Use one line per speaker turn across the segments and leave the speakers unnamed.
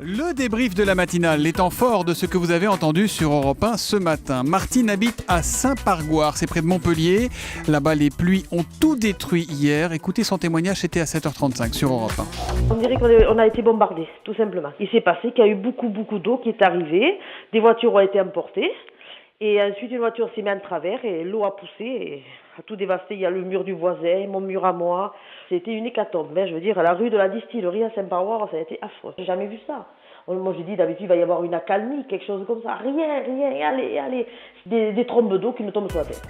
Le débrief de la matinale, les temps forts de ce que vous avez entendu sur Europe 1 ce matin. Martine habite à Saint-Pargoire, c'est près de Montpellier. Là-bas, les pluies ont tout détruit hier. Écoutez son témoignage, c'était à 7h35 sur Europe 1.
On dirait qu'on a été bombardés, tout simplement. Il s'est passé qu'il y a eu beaucoup d'eau qui est arrivée. Des voitures ont été emportées. Et ensuite, une voiture s'est mise en travers et l'eau a poussé et a tout dévasté. Il y a le mur du voisin, mon mur à moi. C'était une hécatombe. Je veux dire, la rue de la Distillerie à Saint-Pargoire, ça a été affreux. J'ai jamais vu ça. Moi, je dis, d'habitude, il va y avoir une accalmie, quelque chose comme ça. Rien. Allez. Des trombes d'eau qui nous tombent sur la tête.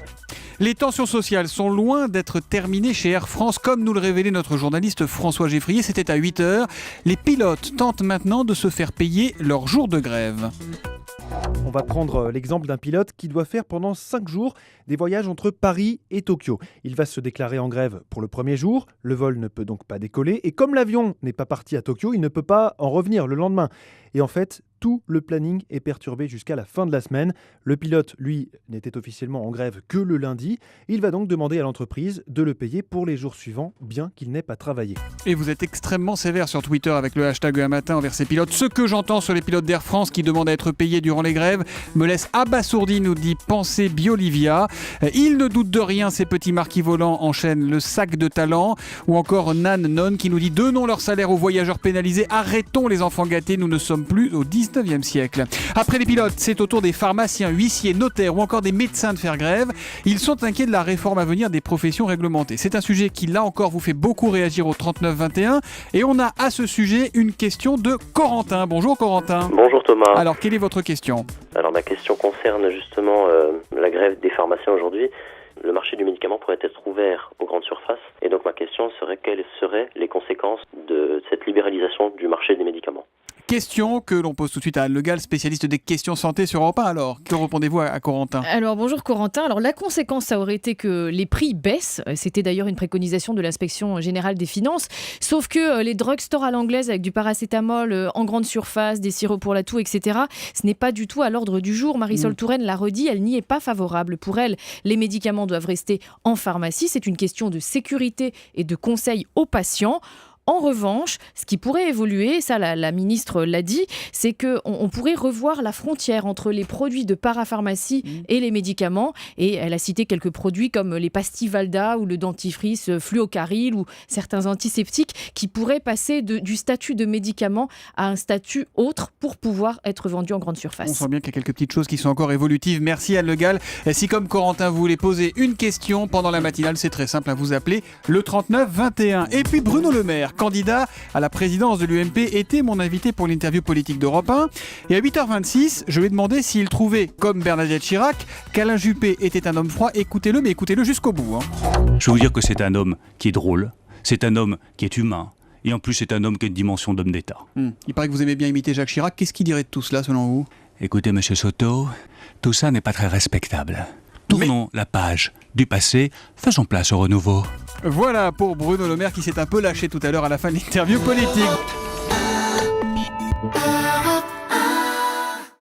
Les tensions sociales sont loin d'être terminées chez Air France, comme nous le révélait notre journaliste François Geffrier. C'était à 8h. Les pilotes tentent maintenant de se faire payer leur jour de grève.
On va prendre l'exemple d'un pilote qui doit faire pendant 5 jours des voyages entre Paris et Tokyo. Il va se déclarer en grève pour le premier jour, le vol ne peut donc pas décoller et comme l'avion n'est pas parti à Tokyo, il ne peut pas en revenir le lendemain. Et en fait, tout le planning est perturbé jusqu'à la fin de la semaine. Le pilote, lui, n'était officiellement en grève que le lundi. Il va donc demander à l'entreprise de le payer pour les jours suivants, bien qu'il n'ait pas travaillé.
Et vous êtes extrêmement sévère sur Twitter avec le hashtag un matin envers ces pilotes. Ce que j'entends sur les pilotes d'Air France qui demandent à être payés durant les grèves me laisse abasourdi, nous dit Pensée Biolivia. Ils ne doutent de rien, ces petits marquis volants, enchaînent le sac de talent. Ou encore Nan Non qui nous dit donnons leur salaire aux voyageurs pénalisés, arrêtons les enfants gâtés, nous ne sommes plus au 19e siècle. Après les pilotes, c'est au tour des pharmaciens, huissiers, notaires ou encore des médecins de faire grève. Ils sont inquiets de la réforme à venir des professions réglementées. C'est un sujet qui, là encore, vous fait beaucoup réagir au 39-21. Et on a à ce sujet une question de Corentin. Bonjour Corentin.
Bonjour Thomas.
Alors, quelle est votre question ?
Alors ma question concerne justement la grève des pharmaciens aujourd'hui. Le marché du médicament pourrait être ouvert aux grandes surfaces. Et donc ma question serait quelles seraient les conséquences de cette libéralisation du marché des médicaments ?
Question que l'on pose tout de suite à Anne Le Gall, spécialiste des questions santé sur Europe 1. Alors, que répondez-vous à Corentin ?
Alors, bonjour Corentin. Alors, la conséquence, ça aurait été que les prix baissent. C'était d'ailleurs une préconisation de l'Inspection générale des finances. Sauf que les drugstores à l'anglaise avec du paracétamol en grande surface, des sirops pour la toux, etc., ce n'est pas du tout à l'ordre du jour. Marisol Touraine l'a redit, elle n'y est pas favorable. Pour elle, les médicaments doivent rester en pharmacie. C'est une question de sécurité et de conseil aux patients. En revanche, ce qui pourrait évoluer, ça la ministre l'a dit, c'est qu'on pourrait revoir la frontière entre les produits de parapharmacie et les médicaments. Et elle a cité quelques produits comme les pastilles Valda ou le dentifrice Fluocaril ou certains antiseptiques qui pourraient passer du statut de médicament à un statut autre pour pouvoir être vendus en grande surface.
On sent bien qu'il y a quelques petites choses qui sont encore évolutives. Merci Anne Le Gall. Et si comme Corentin vous voulez poser une question pendant la matinale, c'est très simple, à vous appeler le 39-21. Et puis Bruno Le Maire, candidat à la présidence de l'UMP, était mon invité pour l'interview politique d'Europe 1. Et à 8h26, je lui ai demandé s'il trouvait, comme Bernadette Chirac, qu'Alain Juppé était un homme froid. Écoutez-le, mais écoutez-le jusqu'au bout.
Je vais vous dire que c'est un homme qui est drôle, c'est un homme qui est humain, et en plus c'est un homme qui a une dimension d'homme d'État.
Il paraît que vous aimez bien imiter Jacques Chirac. Qu'est-ce qu'il dirait de tout cela, selon vous ?
Écoutez, monsieur Soto, tout ça n'est pas très respectable. Tournons la page du passé, faisons place au renouveau.
Voilà pour Bruno Le Maire qui s'est un peu lâché tout à l'heure à la fin de l'interview politique.